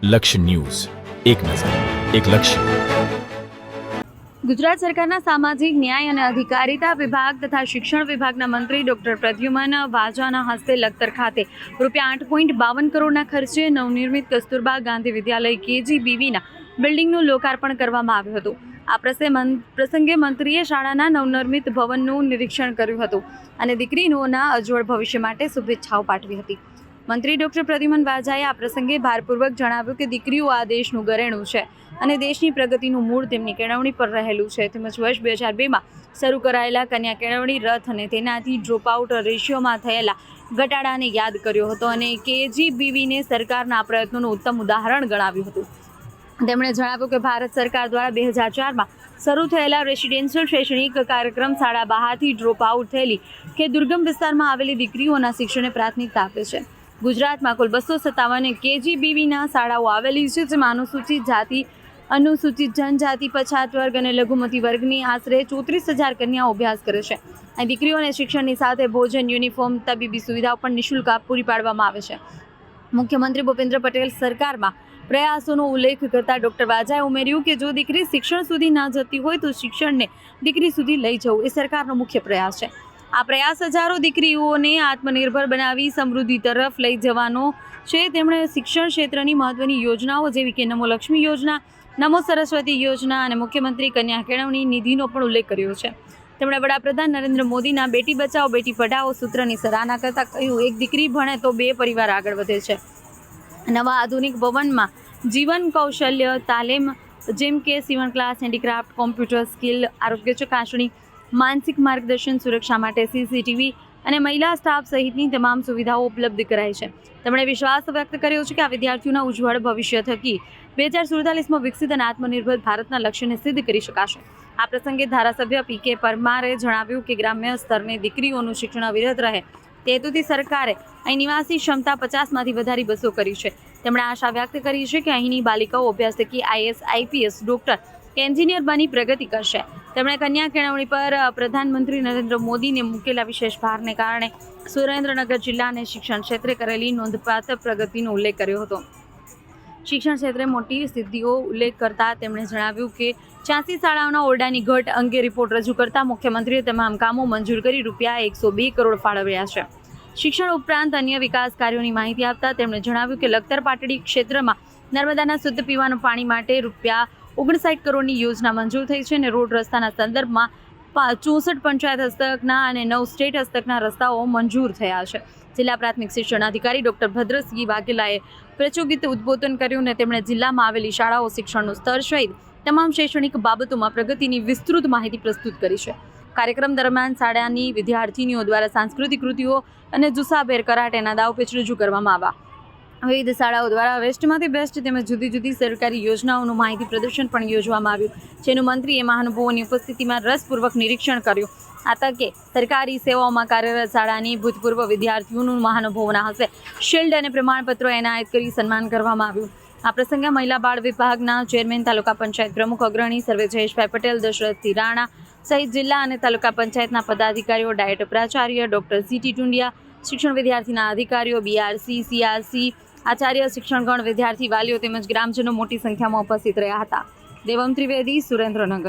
લક્ષ્ય ન્યૂઝ, એક નજર, એક લક્ષ્ય. ગુજરાત સરકારના સામાજિક ન્યાય અને અધિકારિતા વિભાગ તથા શિક્ષણ વિભાગના મંત્રી ડોક્ટર પ્રદ્યુમન વાજાના હસ્તે લખતર ખાતે ₹8.52 કરોડના ખર્ચે નવનિર્મિત કસ્તુરબા ગાંધી વિદ્યાલય KGBVના બિલ્ડિંગનું લોકાર્પણ કરવામાં આવ્યું હતું. આ પ્રસંગે મંત્રીએ શાળાના નવનિર્મિત ભવનનું નિરીક્ષણ કર્યું હતું અને દીકરીઓના ઉજ્જવળ ભવિષ્ય માટે શુભેચ્છાઓ પાઠવી હતી. મંત્રી ડોક્ટર પ્રદ્યુમન વાજાએ આ પ્રસંગે ભારપૂર્વક જણાવ્યું કે દીકરીઓ આ દેશનું ઘરેણું છે અને દેશની પ્રગતિનું મૂળ તેમની કેળવણી પર રહેલું છે. તેમજ વર્ષ 2002માં શરૂ કરાયેલા કન્યા કેળવણી રથ અને તેનાથી ડ્રોપ આઉટ રેશિયોમાં થયેલા ઘટાડાને યાદ કર્યો હતો અને KGBVને સરકારના પ્રયત્નોનું ઉત્તમ ઉદાહરણ ગણાવ્યું હતું. તેમણે જણાવ્યું કે ભારત સરકાર દ્વારા 2004માં શરૂ થયેલા રેસિડેન્શિયલ શૈક્ષણિક કાર્યક્રમ શાળા બહારથી ડ્રોપ આઉટ થયેલી કે દુર્ગમ વિસ્તારમાં આવેલી દીકરીઓના શિક્ષણને પ્રાથમિકતા આપે છે. ગુજરાતમાં કુલ 257 KGBVના શાળાઓ આવેલી છે, જેમાં અનુસૂચિત જાતિ, અનુસૂચિત જનજાતિ, પછાત વર્ગ અને લઘુમતી વર્ગની આશરે 34,000 કન્યાઓ અભ્યાસ કરે છે. અહીં દીકરીઓને શિક્ષણની સાથે ભોજન, યુનિફોર્મ, તબીબી સુવિધાઓ પણ નિઃશુલ્ક પૂરી પાડવામાં આવે છે. મુખ્યમંત્રી ભૂપેન્દ્ર પટેલ સરકારમાં પ્રયાસોનો ઉલ્લેખ કરતા ડોક્ટર વાજાએ ઉમેર્યું કે જો દીકરી શિક્ષણ સુધી ના જતી હોય તો શિક્ષણને દીકરી સુધી લઈ જવું એ સરકારનો મુખ્ય પ્રયાસ છે. આ પ્રયાસ હજારો દીકરીઓને આત્મનિર્ભર બનાવી સમૃદ્ધિ તરફ લઈ જવાનો છે. તેમણે શિક્ષણ ક્ષેત્રની મહત્વની યોજનાઓ જેવી કે નમો લક્ષ્મી યોજના, નમો સરસ્વતી યોજના અને મુખ્યમંત્રી કન્યા કેળવણી નિધિનો પણ ઉલ્લેખ કર્યો છે. તેમણે વડાપ્રધાન નરેન્દ્ર મોદીના બેટી બચાવો બેટી પઢાઓ સૂત્રની સરાહના કરતા કહ્યું, એક દીકરી ભણે તો 2 પરિવાર આગળ વધે છે. નવા આધુનિક ભવનમાં જીવન કૌશલ્ય તાલીમ જેમ કે સીવણ ક્લાસ, હેન્ડીક્રાફ્ટ, કોમ્પ્યુટર સ્કિલ, આરોગ્ય ચકાસણી, માનસિક માર્ગદર્શન, સુરક્ષા માટે CCTV અને મહિલા સ્ટાફ સહિતની તમામ સુવિધાઓ ઉપલબ્ધ કરાઈ છે. તેમણે વિશ્વાસ વ્યક્ત કર્યો છે કે આ વિદ્યાર્થીઓના ઉજ્જવળ ભવિષ્ય થકી 2047માં વિકસિત અને આત્મનિર્ભર ભારતના લક્ષ્યને સિદ્ધ કરી શકાશે. આ પ્રસંગે ધારાસભ્ય PK પરમારે જણાવ્યું કે ગ્રામ્ય સ્તરની દીકરીઓનું શિક્ષણ અવિરત રહે તે હેતુથી સરકારે અહીં નિવાસી ક્ષમતા 50માંથી વધારી 200 કરી છે. તેમણે આશા વ્યક્ત કરી છે કે અહીંની બાલિકાઓ અભ્યાસ થકી IAS, IPS, ડોક્ટર કે એન્જિનિયર બની પ્રગતિ કરશે. તેમણે કન્યા કેળવણી પર પ્રધાનમંત્રી નરેન્દ્ર મોદીને મૂકેલા વિશેષ ભારને કારણે સુરેન્દ્રનગર જિલ્લાને શિક્ષણ ક્ષેત્રે કરેલી નોંધપાત્ર પ્રગતિનો ઉલ્લેખ કર્યો હતો. શિક્ષણ ક્ષેત્રે મોટી સિદ્ધિઓ ઉલ્લેખ કરતા તેમણે જણાવ્યું કે 86 શાળાઓના ઓરડાની ઘટ અંગે રિપોર્ટ રજૂ કરતા મુખ્યમંત્રીએ તમામ કામો મંજૂર કરી ₹102 કરોડ ફાળવ્યા છે. શિક્ષણ ઉપરાંત અન્ય વિકાસ કાર્યોની માહિતી આપતા તેમણે જણાવ્યું કે લખતર પાટડી ક્ષેત્રમાં નર્મદાના શુદ્ધ પીવાના પાણી માટે ₹59 કરોડની યોજના મંજૂર થઈ છે અને રોડ રસ્તાના સંદર્ભમાં 64 પંચાયત હસ્તકના અને 9 સ્ટેટ હસ્તકના રસ્તાઓ મંજૂર થયા છે. જિલ્લા પ્રાથમિક શિક્ષણ અધિકારી ડોક્ટર ભદ્રસિંહ વાઘેલાએ પ્રચોદિત ઉદ્બોધન કર્યું અને તેમણે જિલ્લામાં આવેલી શાળાઓ, શિક્ષણનું સ્તર સહિત તમામ શૈક્ષણિક બાબતોમાં પ્રગતિની વિસ્તૃત માહિતી પ્રસ્તુત કરી છે. કાર્યક્રમ દરમિયાન શાળાની વિદ્યાર્થીનીઓ દ્વારા સાંસ્કૃતિક કૃતિઓ અને જુસ્સાભેર કરાટેના દાવપેચ રજૂ કરવામાં આવ્યા. વિવિધ શાળાઓ દ્વારા વેસ્ટમાંથી બેસ્ટ તેમજ જુદી જુદી સરકારી યોજનાઓનું માહિતી પ્રદર્શન પણ યોજવામાં આવ્યું, જેનું મંત્રીએ મહાનુભાવોની ઉપસ્થિતિમાં રસપૂર્વક નિરીક્ષણ કર્યું. આ તકે સરકારી સેવાઓમાં કાર્યરત શાળાની ભૂતપૂર્વ વિદ્યાર્થીઓનું મહાનુભાવોના હસ્તે શિલ્ડ અને પ્રમાણપત્રો એનાયત કરી સન્માન કરવામાં આવ્યું. આ પ્રસંગે મહિલા બાળ વિભાગના ચેરમેન, તાલુકા પંચાયત પ્રમુખ અગ્રણી સર્વે જયેશભાઈ પટેલ, દશરથસિંહ રાણા સહિત જિલ્લા અને તાલુકા પંચાયતના પદાધિકારીઓ, ડાયટ પ્રાચાર્ય ડોક્ટર CT ટુંડિયા, શિક્ષણ વિદ્યાર્થીના અધિકારીઓ, BRC, CRC, આચાર્ય, શિક્ષણગણ, વિદ્યાર્થી વાલીઓ તેમજ ગ્રામજનો મોટી સંખ્યામાં ઉપસ્થિત રહ્યા હતા. દેવમ ત્રિવેદી, સુરેન્દ્રનગર.